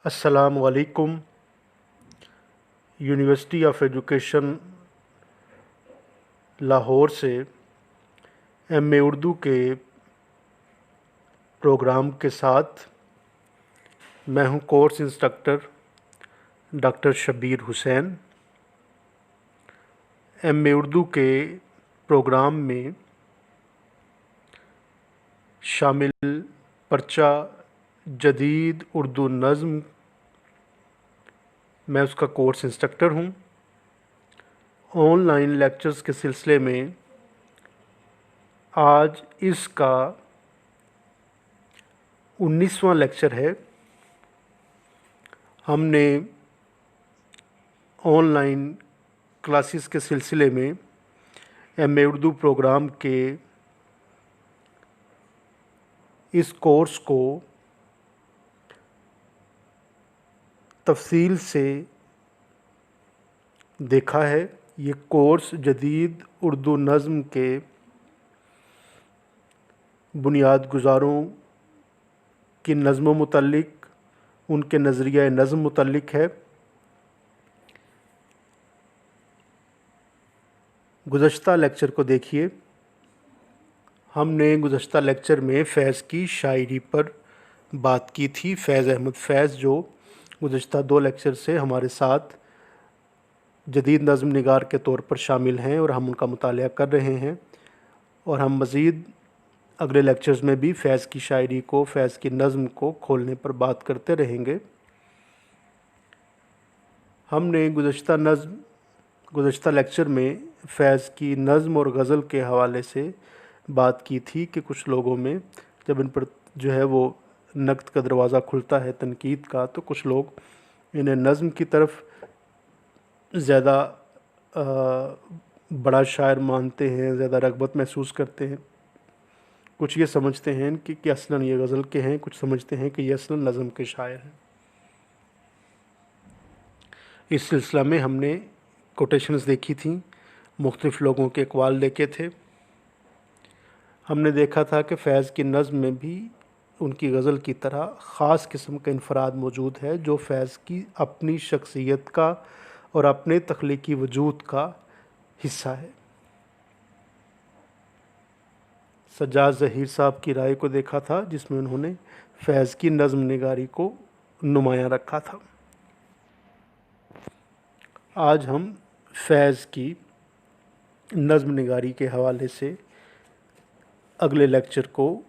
السلام علیکم۔ University of education Lahore سے ایم اے اردو کے پروگرام کے ساتھ میں ہوں کورس انسٹرکٹر ڈاکٹر شبیر حسین۔ ایم اے اردو کے پروگرام میں شامل پرچہ جدید اردو نظم، میں اس کا کورس انسٹرکٹر ہوں۔ آن لائن لیکچرز کے سلسلے میں آج اس کا 19واں لیکچر ہے۔ ہم نے آن لائن کلاسز کے سلسلے میں ایم اے اردو پروگرام کے اس کورس کو تفصیل سے دیکھا ہے۔ یہ کورس جدید اردو نظم کے بنیاد گزاروں کی نظم و متعلق، ان کے نظریہ نظم متعلق ہے۔ گزشتہ لیکچر کو دیکھیے۔ ہم نے گزشتہ لیکچر میں فیض کی شاعری پر بات کی تھی۔ فیض احمد فیض جو گزشتہ 2 لیکچر سے ہمارے ساتھ جدید نظم نگار کے طور پر شامل ہیں اور ہم ان کا مطالعہ کر رہے ہیں، اور ہم مزید اگلے لیکچرز میں بھی فیض کی شاعری کو، فیض کی نظم کو کھولنے پر بات کرتے رہیں گے۔ ہم نے گزشتہ لیکچر میں فیض کی نظم اور غزل کے حوالے سے بات کی تھی کہ کچھ لوگوں میں جب ان پر جو ہے وہ نقد کا دروازہ کھلتا ہے، تنقید کا، تو کچھ لوگ انہیں نظم کی طرف زیادہ بڑا شاعر مانتے ہیں، زیادہ رغبت محسوس کرتے ہیں۔ کچھ یہ سمجھتے ہیں کہ اصلاً یہ غزل کے ہیں، کچھ سمجھتے ہیں کہ یہ اصلاً نظم کے شاعر ہیں۔ اس سلسلہ میں ہم نے کوٹیشنز دیکھی تھیں، مختلف لوگوں کے اقوال دیکھے تھے۔ ہم نے دیکھا تھا کہ فیض کی نظم میں بھی ان کی غزل کی طرح خاص قسم کا انفراد موجود ہے جو فیض کی اپنی شخصیت کا اور اپنے تخلیقی وجود کا حصہ ہے۔ سجاد ظہیر صاحب کی رائے کو دیکھا تھا جس میں انہوں نے فیض کی نظم نگاری کو نمایاں رکھا تھا۔ آج ہم فیض کی نظم نگاری کے حوالے سے اگلے لیکچر کو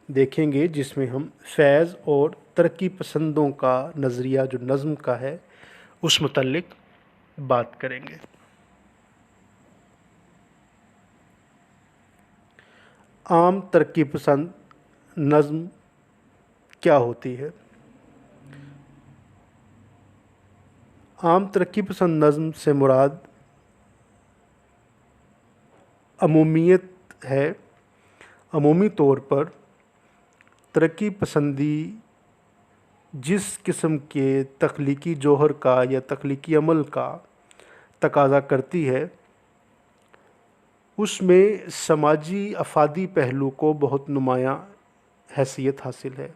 دیکھیں گے، جس میں ہم فیض اور ترقی پسندوں کا نظریہ جو نظم کا ہے اس متعلق بات کریں گے۔ عام ترقی پسند نظم کیا ہوتی ہے؟ عام ترقی پسند نظم سے مراد عمومیت ہے۔ عمومی طور پر ترقی پسندی جس قسم کے تخلیقی جوہر کا یا تخلیقی عمل کا تقاضا کرتی ہے، اس میں سماجی افادی پہلو کو بہت نمایاں حیثیت حاصل ہے۔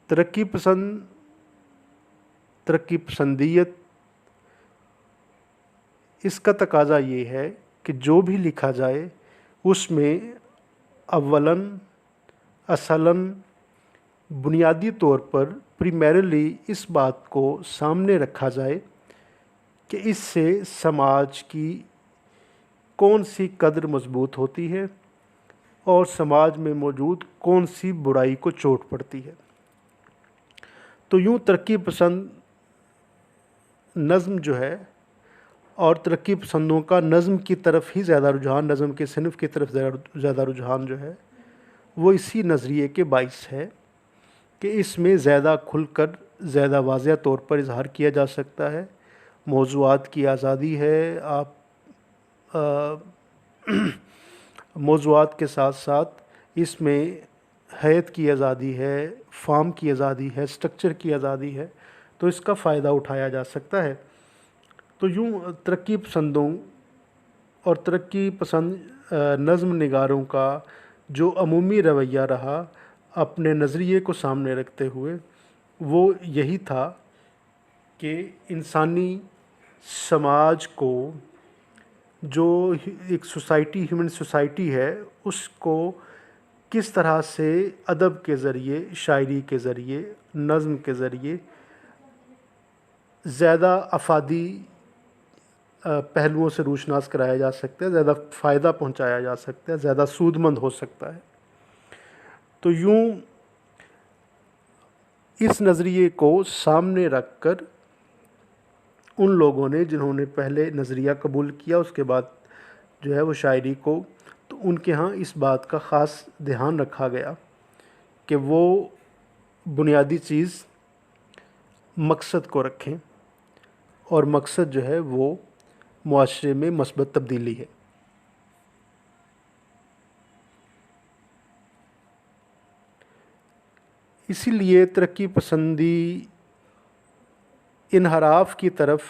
ترقی پسندیت اس کا تقاضا یہ ہے کہ جو بھی لکھا جائے اس میں اولاً اصلاً بنیادی طور پر پریمیرلی اس بات کو سامنے رکھا جائے کہ اس سے سماج کی کون سی قدر مضبوط ہوتی ہے اور سماج میں موجود کون سی برائی کو چوٹ پڑتی ہے۔ تو یوں ترقی پسند نظم جو ہے اور ترقی پسندوں کا نظم کی طرف ہی زیادہ رجحان، نظم کے صنف کی طرف زیادہ رجحان جو ہے وہ اسی نظریے کے باعث ہے کہ اس میں زیادہ کھل کر، زیادہ واضح طور پر اظہار کیا جا سکتا ہے۔ موضوعات کی آزادی ہے، آپ موضوعات کے ساتھ ساتھ اس میں ہیئت کی آزادی ہے، فارم کی آزادی ہے، سٹرکچر کی آزادی ہے، تو اس کا فائدہ اٹھایا جا سکتا ہے۔ تو یوں ترقی پسندوں اور ترقی پسند نظم نگاروں کا جو عمومی رویہ رہا اپنے نظریے کو سامنے رکھتے ہوئے وہ یہی تھا کہ انسانی سماج کو جو ایک سوسائٹی ہیومن سوسائٹی ہے اس کو کس طرح سے ادب کے ذریعے، شاعری کے ذریعے، نظم کے ذریعے زیادہ افادی پہلوؤں سے روشناس کرایا جا سکتا ہے، زیادہ فائدہ پہنچایا جا سکتا ہے، زیادہ سود مند ہو سکتا ہے۔ تو یوں اس نظریے کو سامنے رکھ کر ان لوگوں نے جنہوں نے پہلے نظریہ قبول کیا اس کے بعد جو ہے وہ شاعری کو، تو ان کے ہاں اس بات کا خاص دھیان رکھا گیا کہ وہ بنیادی چیز مقصد کو رکھیں، اور مقصد جو ہے وہ معاشرے میں مثبت تبدیلی ہے۔ اسی لیے ترقی پسندی انحراف کی طرف،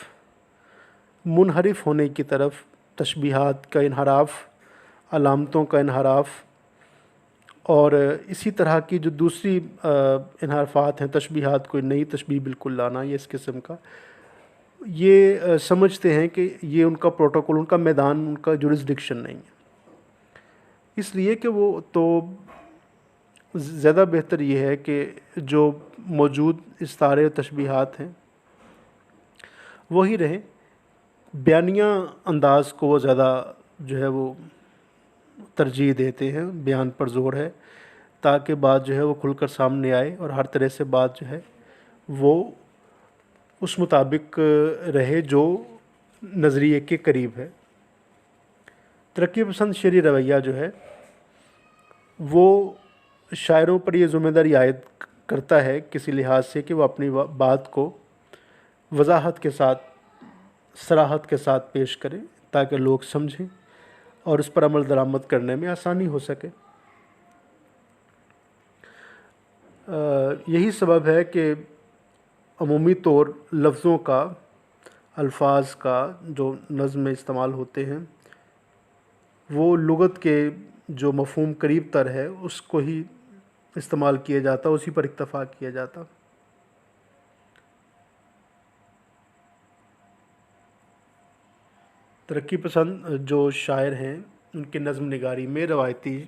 منحرف ہونے کی طرف، تشبیہات کا انحراف، علامتوں کا انحراف، اور اسی طرح کی جو دوسری انحرافات ہیں، تشبیہات، کوئی نئی تشبیہ بالکل لانا، یہ اس قسم کا، یہ سمجھتے ہیں کہ یہ ان کا پروٹوکول، ان کا میدان، ان کا جورسڈکشن نہیں ہے۔ اس لیے کہ وہ تو زیادہ بہتر یہ ہے کہ جو موجود استعارے و تشبیہات ہیں وہی رہیں، بیانیہ انداز کو وہ زیادہ جو ہے وہ ترجیح دیتے ہیں، بیان پر زور ہے تاکہ بات جو ہے وہ کھل کر سامنے آئے اور ہر طرح سے بات جو ہے وہ اس مطابق رہے جو نظریے کے قریب ہے۔ ترقی پسند شعری رویہ جو ہے وہ شاعروں پر یہ ذمہ داری عائد کرتا ہے کسی لحاظ سے کہ وہ اپنی بات کو وضاحت کے ساتھ، صراحت کے ساتھ پیش کریں تاکہ لوگ سمجھیں اور اس پر عمل درآمد کرنے میں آسانی ہو سکے۔ یہی سبب ہے کہ عمومی طور لفظوں کا، الفاظ کا جو نظم میں استعمال ہوتے ہیں وہ لغت کے جو مفہوم قریب تر ہے اس کو ہی استعمال کیا جاتا، اسی پر اکتفا کیا جاتا۔ ترقی پسند جو شاعر ہیں ان کے نظم نگاری میں روایتی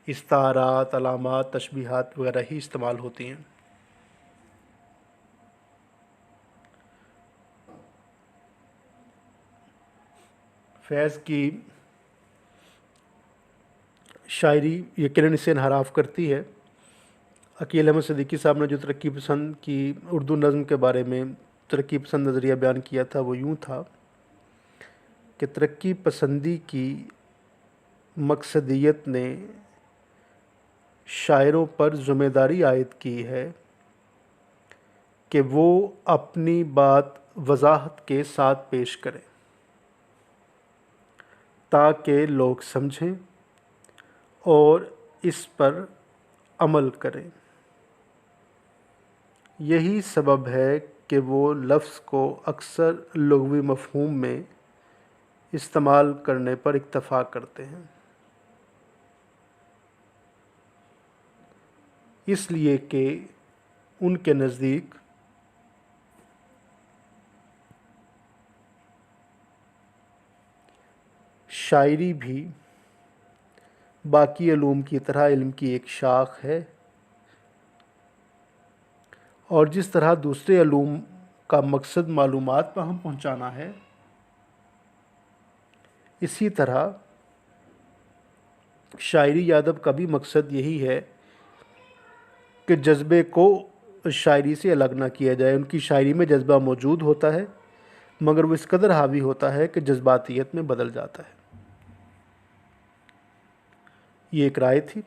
استعارات، علامات، تشبیہات وغیرہ ہی استعمال ہوتی ہیں۔ فیض کی شاعری یقیناً اسے انحراف کرتی ہے۔ عقیل احمد صدیقی صاحب نے جو ترقی پسند کی اردو نظم کے بارے میں ترقی پسند نظریہ بیان کیا تھا وہ یوں تھا کہ ترقی پسندی کی مقصدیت نے شاعروں پر ذمہ داری عائد کی ہے کہ وہ اپنی بات وضاحت کے ساتھ پیش کریں تاکہ لوگ سمجھیں اور اس پر عمل کریں۔ یہی سبب ہے کہ وہ لفظ کو اکثر لغوی مفہوم میں استعمال کرنے پر اکتفا کرتے ہیں، اس لیے کہ ان کے نزدیک شاعری بھی باقی علوم کی طرح علم کی ایک شاخ ہے، اور جس طرح دوسرے علوم کا مقصد معلومات فہم پہنچانا ہے، اسی طرح شاعری یا ادب کا بھی مقصد یہی ہے کہ جذبے کو شاعری سے الگ نہ کیا جائے۔ ان کی شاعری میں جذبہ موجود ہوتا ہے مگر وہ اس قدر حاوی ہوتا ہے کہ جذباتیت میں بدل جاتا ہے۔ یہ ایک رائے تھی،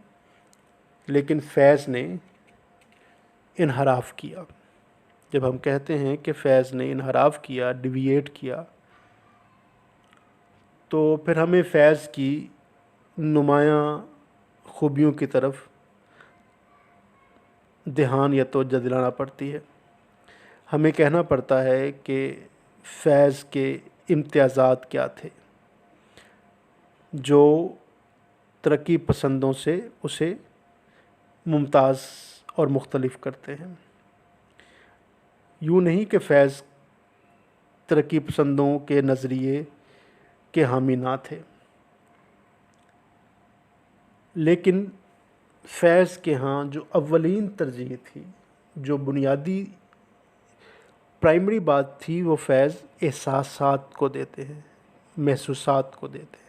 لیکن فیض نے انحراف کیا۔ جب ہم کہتے ہیں کہ فیض نے انحراف کیا، ڈیویٹ کیا، تو پھر ہمیں فیض کی نمایاں خوبیوں کی طرف دھیان یا توجہ دلانا پڑتی ہے۔ ہمیں کہنا پڑتا ہے کہ فیض کے امتیازات کیا تھے جو ترقی پسندوں سے اسے ممتاز اور مختلف کرتے ہیں۔ یوں نہیں کہ فیض ترقی پسندوں کے نظریے کے حامی نہ تھے، لیکن فیض کے ہاں جو اولین ترجیح تھی، جو بنیادی پرائمری بات تھی، وہ فیض احساسات کو دیتے ہیں، محسوسات کو دیتے ہیں۔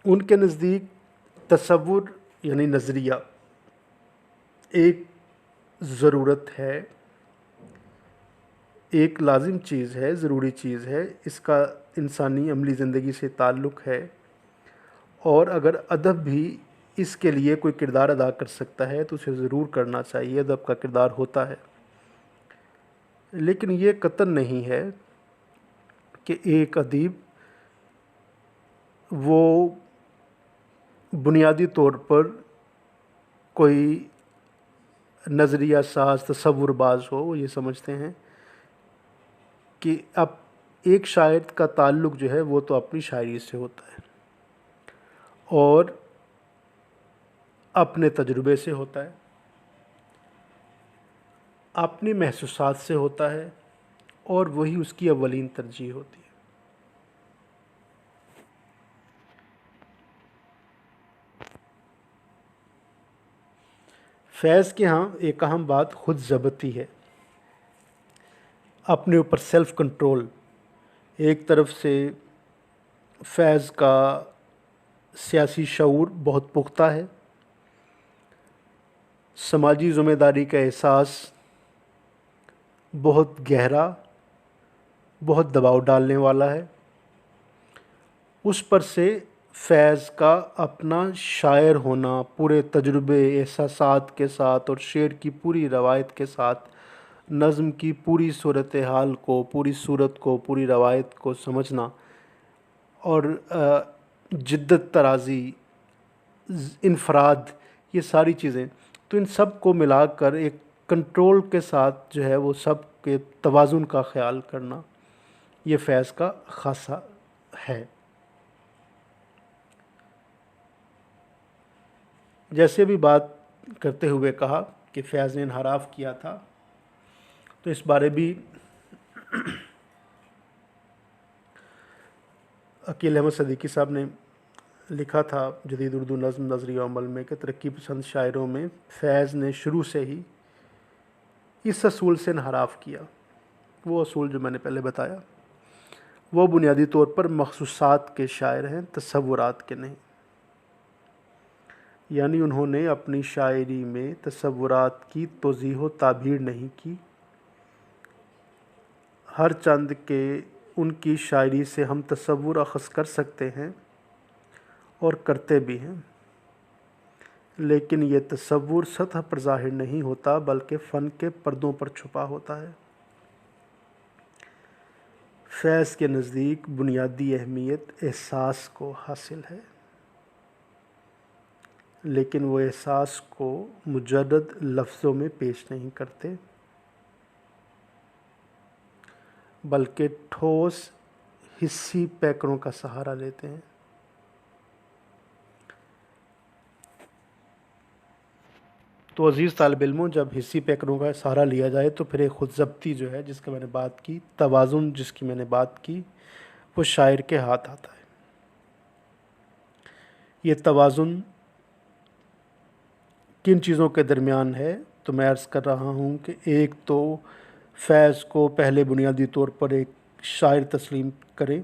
ان کے نزدیک تصور یعنی نظریہ ایک ضرورت ہے، ایک لازم چیز ہے، ضروری چیز ہے، اس کا انسانی عملی زندگی سے تعلق ہے، اور اگر ادب بھی اس کے لیے کوئی کردار ادا کر سکتا ہے تو اسے ضرور کرنا چاہیے، ادب کا کردار ہوتا ہے۔ لیکن یہ قطعاً نہیں ہے کہ ایک ادیب وہ بنیادی طور پر کوئی نظریہ ساز تصور باز ہو۔ وہ یہ سمجھتے ہیں کہ اب ایک شاعر کا تعلق جو ہے وہ تو اپنی شاعری سے ہوتا ہے اور اپنے تجربے سے ہوتا ہے، اپنی محسوسات سے ہوتا ہے، اور وہی اس کی اولین ترجیح ہوتی ہے۔ فیض کے ہاں ایک اہم بات خود ضبطی ہے، اپنے اوپر سیلف کنٹرول۔ ایک طرف سے فیض کا سیاسی شعور بہت پختہ ہے، سماجی ذمہ داری کا احساس بہت گہرا، بہت دباؤ ڈالنے والا ہے۔ اس پر سے فیض کا اپنا شاعر ہونا پورے تجربے، احساسات کے ساتھ اور شعر کی پوری روایت کے ساتھ نظم کی پوری صورتحال کو، پوری صورت کو، پوری روایت کو سمجھنا، اور جدت، ترازی، انفراد، یہ ساری چیزیں، تو ان سب کو ملا کر ایک کنٹرول کے ساتھ جو ہے وہ سب کے توازن کا خیال کرنا، یہ فیض کا خاصہ ہے۔ جیسے بھی بات کرتے ہوئے کہا کہ فیض نے انحراف کیا تھا، تو اس بارے بھی عقیل احمد صدیقی صاحب نے لکھا تھا جدید اردو نظم نظریہ و عمل میں کہ ترقی پسند شاعروں میں فیض نے شروع سے ہی اس اصول سے انحراف کیا۔ وہ اصول جو میں نے پہلے بتایا، وہ بنیادی طور پر محسوسات کے شاعر ہیں، تصورات کے نہیں۔ یعنی انہوں نے اپنی شاعری میں تصورات کی توضیح و تعبیر نہیں کی، ہر چند کہ ان کی شاعری سے ہم تصور اخذ کر سکتے ہیں اور کرتے بھی ہیں، لیکن یہ تصور سطح پر ظاہر نہیں ہوتا بلکہ فن کے پردوں پر چھپا ہوتا ہے۔ فیض کے نزدیک بنیادی اہمیت احساس کو حاصل ہے، لیکن وہ احساس کو مجرد لفظوں میں پیش نہیں کرتے بلکہ ٹھوس حسی پیکروں کا سہارا لیتے ہیں۔ تو عزیز طالب علموں، جب حسی پیکروں کا سہارا لیا جائے تو پھر ایک خود ضبطی جو ہے جس کی میں نے بات کی، توازن جس کی میں نے بات کی، وہ شاعر کے ہاتھ آتا ہے۔ یہ توازن کن چیزوں کے درمیان ہے؟ تو میں عرض کر رہا ہوں کہ ایک تو فیض کو پہلے بنیادی طور پر ایک شاعر تسلیم کریں،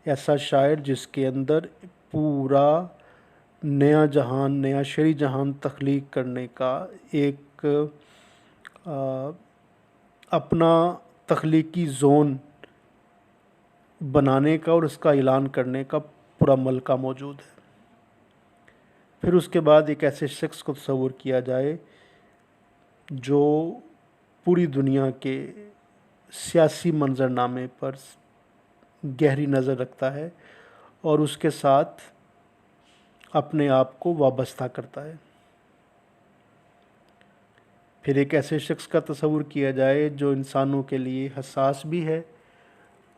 ایسا شاعر جس کے اندر پورا نیا جہان، نیا شعری جہان تخلیق کرنے کا ایک اپنا تخلیقی زون بنانے کا اور اس کا اعلان کرنے کا پورا ملکہ موجود ہے۔ پھر اس کے بعد ایک ایسے شخص کو تصور کیا جائے جو پوری دنیا کے سیاسی منظرنامے پر گہری نظر رکھتا ہے اور اس کے ساتھ اپنے آپ کو وابستہ کرتا ہے۔ پھر ایک ایسے شخص کا تصور کیا جائے جو انسانوں کے لیے حساس بھی ہے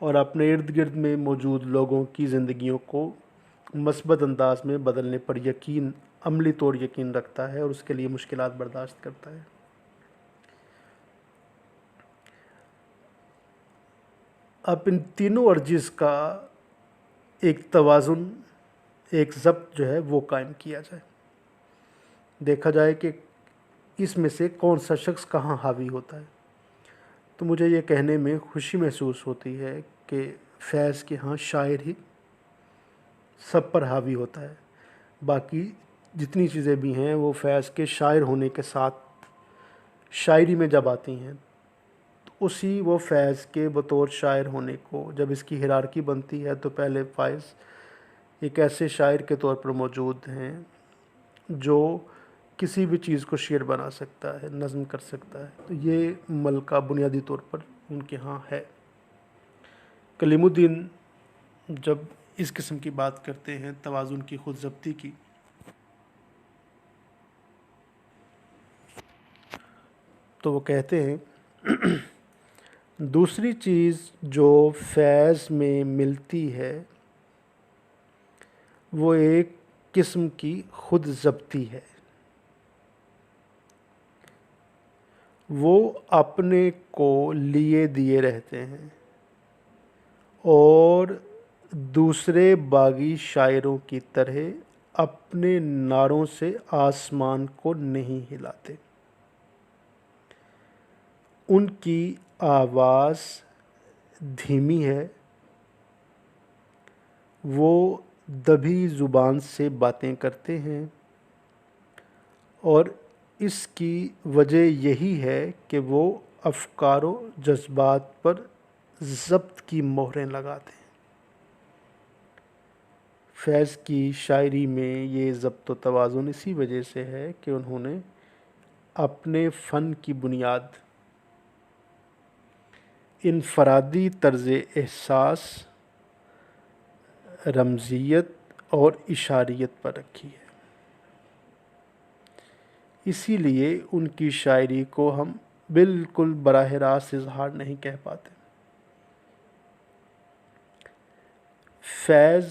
اور اپنے ارد گرد میں موجود لوگوں کی زندگیوں کو مثبت انداز میں بدلنے پر عملی طور یقین رکھتا ہے اور اس کے لیے مشکلات برداشت کرتا ہے۔ اب ان تینوں ارجز کا ایک توازن، ایک ضبط جو ہے وہ قائم کیا جائے، دیکھا جائے کہ اس میں سے کون سا شخص کہاں حاوی ہوتا ہے۔ تو مجھے یہ کہنے میں خوشی محسوس ہوتی ہے کہ فیض کے ہاں شاعر ہی سب پر حاوی ہوتا ہے، باقی جتنی چیزیں بھی ہیں وہ فیض کے شاعر ہونے کے ساتھ شاعری میں جب آتی ہیں تو اسی وہ فیض کے بطور شاعر ہونے کو، جب اس کی ہیرارکی بنتی ہے تو پہلے فیض ایک ایسے شاعر کے طور پر موجود ہیں جو کسی بھی چیز کو شعر بنا سکتا ہے، نظم کر سکتا ہے۔ تو یہ ملکہ بنیادی طور پر ان کے ہاں ہے۔ کلیم الدین جب اس قسم کی بات کرتے ہیں توازن کی، خود ضبطی کی، تو وہ کہتے ہیں دوسری چیز جو فیض میں ملتی ہے وہ ایک قسم کی خود ضبطی ہے۔ وہ اپنے کو لیے دیے رہتے ہیں اور دوسرے باغی شاعروں کی طرح اپنے نعروں سے آسمان کو نہیں ہلاتے۔ ان کی آواز دھیمی ہے، وہ دبی زبان سے باتیں کرتے ہیں اور اس کی وجہ یہی ہے کہ وہ افکار و جذبات پر ضبط کی مہریں لگاتے ہیں۔ فیض کی شاعری میں یہ ضبط و توازن اسی وجہ سے ہے کہ انہوں نے اپنے فن کی بنیاد انفرادی طرز احساس، رمزیت اور اشاریت پر رکھی ہے۔ اسی لیے ان کی شاعری کو ہم بالکل براہ راست اظہار نہیں کہہ پاتے۔ فیض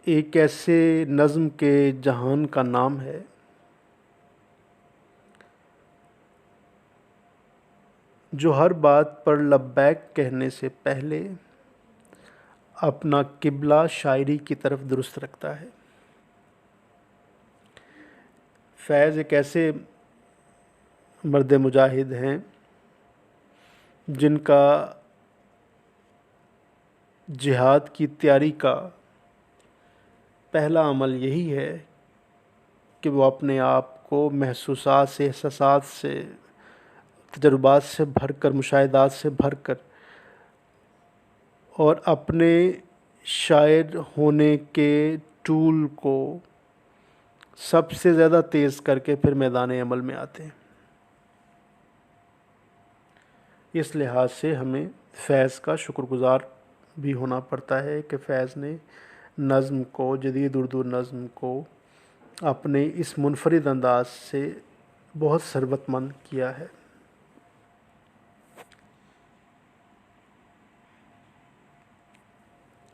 ایک ایسے نظم کے جہان کا نام ہے جو ہر بات پر لبیک کہنے سے پہلے اپنا قبلہ شاعری کی طرف درست رکھتا ہے۔ فیض ایک ایسے مرد مجاہد ہیں جن کا جہاد کی تیاری کا پہلا عمل یہی ہے کہ وہ اپنے آپ کو محسوسات سے، احساسات سے، تجربات سے بھر کر، مشاہدات سے بھر کر اور اپنے شاعر ہونے کے ٹول کو سب سے زیادہ تیز کر کے پھر میدان عمل میں آتے ہیں۔ اس لحاظ سے ہمیں فیض کا شکر گزار بھی ہونا پڑتا ہے کہ فیض نے نظم کو، جدید اردو نظم کو اپنے اس منفرد انداز سے بہت ثروت مند کیا ہے۔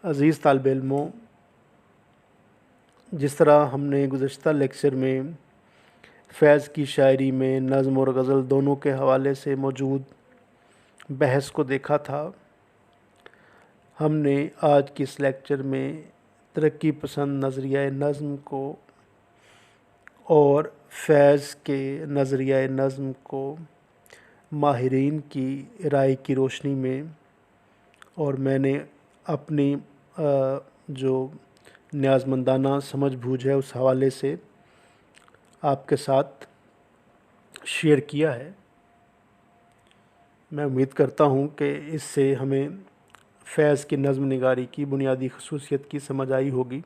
عزیز طالب علموں، جس طرح ہم نے گزشتہ لیکچر میں فیض کی شاعری میں نظم اور غزل دونوں کے حوالے سے موجود بحث کو دیکھا تھا، ہم نے آج کی اس لیکچر میں ترقی پسند نظریہ نظم کو اور فیض کے نظریہ نظم کو ماہرین کی رائے کی روشنی میں اور میں نے اپنی جو نیازمندانہ سمجھ بوجھ ہے اس حوالے سے آپ کے ساتھ شیئر کیا ہے۔ میں امید کرتا ہوں کہ اس سے ہمیں فیض کی نظم نگاری کی بنیادی خصوصیت کی سمجھ آئی ہوگی،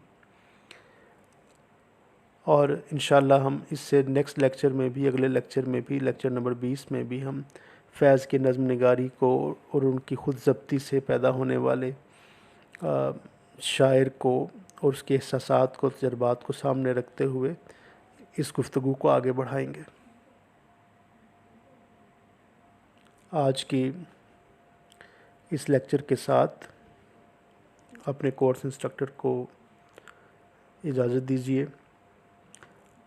اور انشاءاللہ ہم اس سے نیکسٹ لیکچر میں بھی، اگلے لیکچر میں بھی، لیکچر نمبر 20 میں بھی ہم فیض کی نظم نگاری کو اور ان کی خود ضبطی سے پیدا ہونے والے شاعر کو اور اس کے احساسات کو، تجربات کو سامنے رکھتے ہوئے اس گفتگو کو آگے بڑھائیں گے۔ آج کی اس لیکچر کے ساتھ اپنے کورس انسٹرکٹر کو اجازت دیجیے۔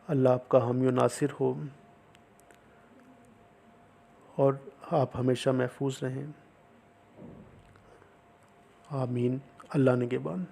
اللہ آپ کا حامی و ناصر ہو اور آپ ہمیشہ محفوظ رہیں۔ آمین۔ اللہ نگہبان۔